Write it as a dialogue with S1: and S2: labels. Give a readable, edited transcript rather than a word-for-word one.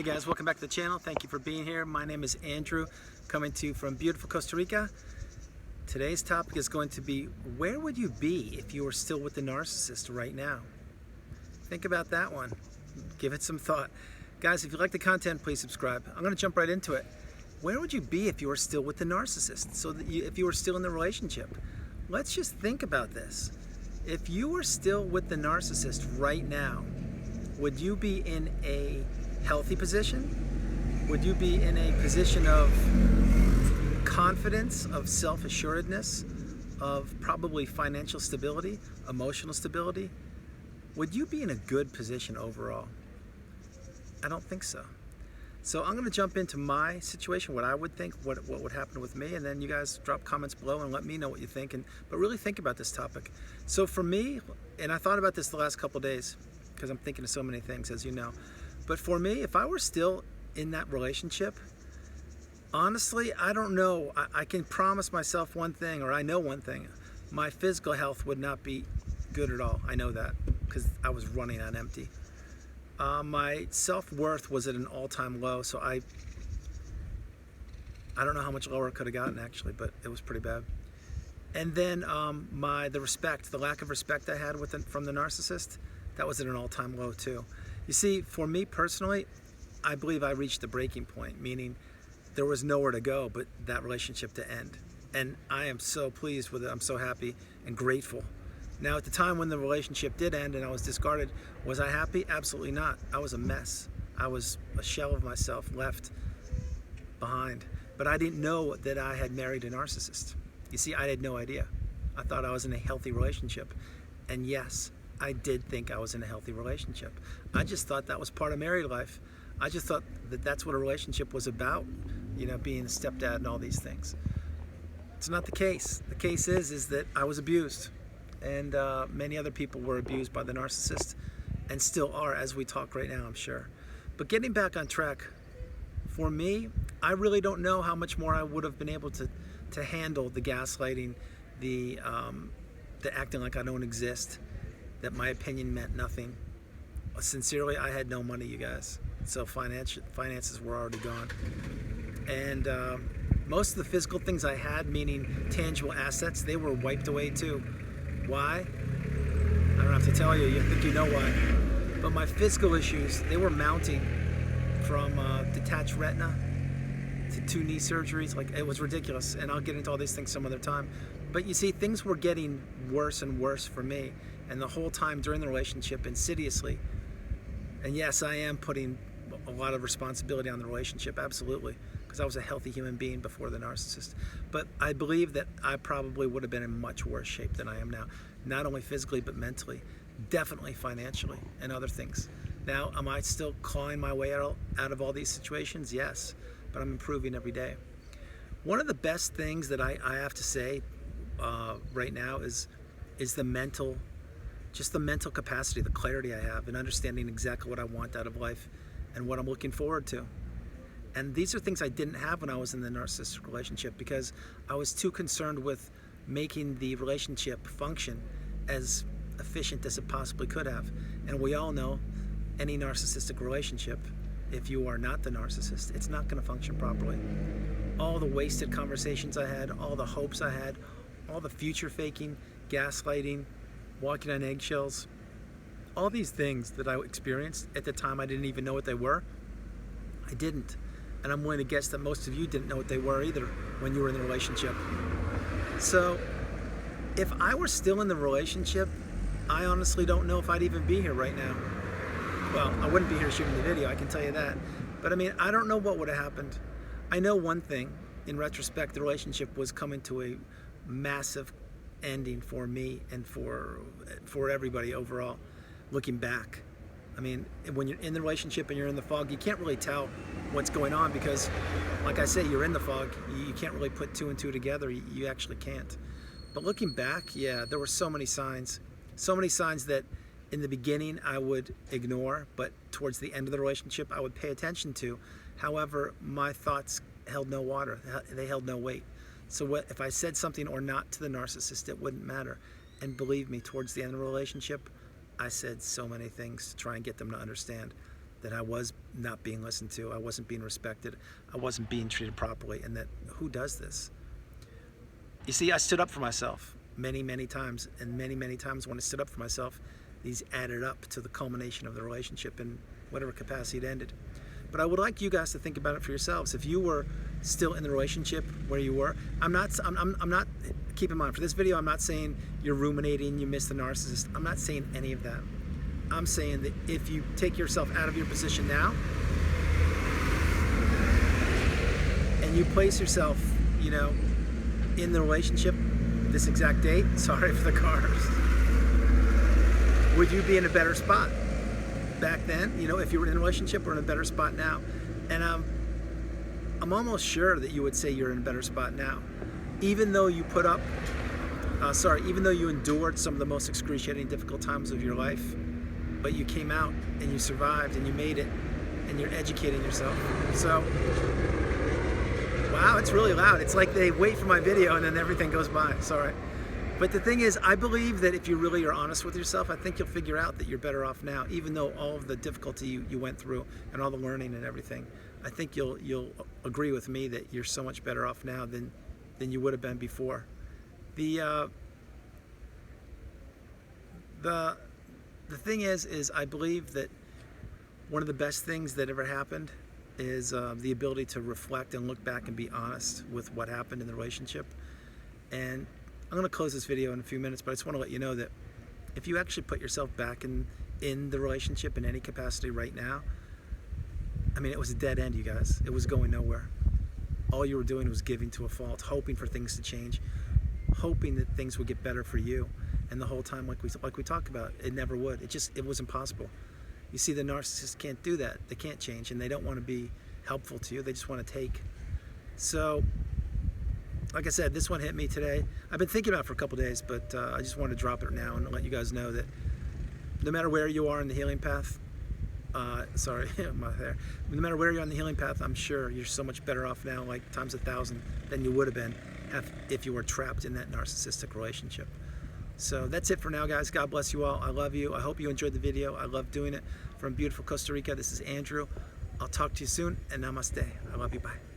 S1: Hey guys, welcome back to the channel. Thank you for being here. My name is Andrew, coming to you from beautiful Costa Rica. Today's topic is going to be, where would you be if you were still with the narcissist right now? Think about that one. Give it some thought. Guys, if you like the content, please subscribe. I'm going to jump right into it. Where would you be if you were still with the narcissist? So that if you were still in the relationship? Let's just think about this. If you were still with the narcissist right now, would you be in a healthy position? Would you be in a position of confidence, of self-assuredness, of probably financial stability, emotional stability? Would you be in a good position overall? I don't think so. So I'm going to jump into my situation, what I would think, what would happen with me, and then you guys drop comments below and let me know what you think. But really think about this topic. So for me, and I thought about this the last couple of days, because I'm thinking of so many things, as you know. But for me, if I were still in that relationship, honestly, I don't know. I can promise myself one thing, or I know one thing. My physical health would not be good at all. I know that, because I was running on empty. My self-worth was at an all-time low, so I don't know how much lower it could have gotten, actually, but it was pretty bad. And then the lack of respect I had from the narcissist, that was at an all-time low too. You see, for me personally, I believe I reached the breaking point, meaning there was nowhere to go but that relationship to end. And I am so pleased with it. I'm so happy and grateful. Now, at the time when the relationship did end and I was discarded, was I happy? Absolutely not. I was a mess. I was a shell of myself left behind. But I didn't know that I had married a narcissist. You see, I had no idea. I thought I was in a healthy relationship. And yes, I did think I was in a healthy relationship. I just thought that was part of married life. I just thought that that's what a relationship was about, you know, being a stepdad and all these things. It's not the case. The case is that I was abused. And many other people were abused by the narcissist and still are as we talk right now, I'm sure. But getting back on track, for me, I really don't know how much more I would have been able to handle the gaslighting, the acting like I don't exist, that my opinion meant nothing. Sincerely, I had no money, you guys. So finances were already gone. And most of the physical things I had, meaning tangible assets, they were wiped away too. Why? I don't have to tell you, you think you know why. But my physical issues, they were mounting from detached retina to 2 knee surgeries. Like, it was ridiculous. And I'll get into all these things some other time. But you see, things were getting worse and worse for me. And the whole time during the relationship, insidiously. And yes, I am putting a lot of responsibility on the relationship, absolutely, because I was a healthy human being before the narcissist. But I believe that I probably would have been in much worse shape than I am now, not only physically but mentally, definitely financially and other things. Now, am I still clawing my way out of all these situations? Yes, but I'm improving every day. One of the best things that I have to say right now is the mental capacity, the clarity I have in understanding exactly what I want out of life and what I'm looking forward to. And these are things I didn't have when I was in the narcissistic relationship, because I was too concerned with making the relationship function as efficient as it possibly could have. And we all know any narcissistic relationship, if you are not the narcissist, it's not going to function properly. All the wasted conversations I had, all the hopes I had, all the future faking, gaslighting, walking on eggshells, all these things that I experienced at the time, I didn't even know what they were. I didn't. And I'm willing to guess that most of you didn't know what they were either when you were in the relationship. So if I were still in the relationship, I honestly don't know if I'd even be here right now. Well, I wouldn't be here shooting the video, I can tell you that. But I mean, I don't know what would have happened. I know one thing, in retrospect, the relationship was coming to a massive ending for me and for everybody overall, looking back. I mean, when you're in the relationship and you're in the fog, you can't really tell what's going on because, like I say, you're in the fog. You can't really put 2 and 2 together. You actually can't. But looking back, yeah, there were so many signs that in the beginning I would ignore, but towards the end of the relationship I would pay attention to. However, my thoughts held no water. They held no weight. So if I said something or not to the narcissist, it wouldn't matter. And believe me, towards the end of the relationship, I said so many things to try and get them to understand. that I was not being listened to, I wasn't being respected, I wasn't being treated properly, and that who does this? You see, I stood up for myself many, many times, and many, many times when I stood up for myself, these added up to the culmination of the relationship in whatever capacity it ended. But I would like you guys to think about it for yourselves. If you were still in the relationship where you were, I'm not, keep in mind, for this video, I'm not saying you're ruminating, you miss the narcissist. I'm not saying any of that. I'm saying that if you take yourself out of your position now, and you place yourself, you know, in the relationship this exact date, sorry for the cars, would you be in a better spot back then? You know, if you were in a relationship, we're in a better spot now. And I'm almost sure that you would say you're in a better spot now. Even though you put up, even though you endured some of the most excruciating, difficult times of your life, but you came out and you survived and you made it and you're educating yourself. So, wow, it's really loud. It's like they wait for my video and then everything goes by, sorry. But the thing is, I believe that if you really are honest with yourself, I think you'll figure out that you're better off now, even though all of the difficulty you went through and all the learning and everything. I think you'll agree with me that you're so much better off now than you would have been before. The thing is I believe that one of the best things that ever happened is the ability to reflect and look back and be honest with what happened in the relationship. And I'm going to close this video in a few minutes, but I just want to let you know that if you actually put yourself back in the relationship in any capacity right now, I mean, it was a dead end, you guys. It was going nowhere. All you were doing was giving to a fault, hoping for things to change, hoping that things would get better for you. And the whole time, like we talked about, it never would. It was impossible. You see, the narcissist can't do that. They can't change, and they don't want to be helpful to you. They just want to take. So, like I said, this one hit me today. I've been thinking about it for a couple days, but I just wanted to drop it now and let you guys know that no matter where you are in the healing path, sorry, my hair. No matter where you're on the healing path, I'm sure you're so much better off now, like times 1,000, than you would have been if you were trapped in that narcissistic relationship. So that's it for now, guys. God bless you all. I love you. I hope you enjoyed the video. I love doing it. From beautiful Costa Rica, this is Andrew. I'll talk to you soon, and namaste. I love you. Bye.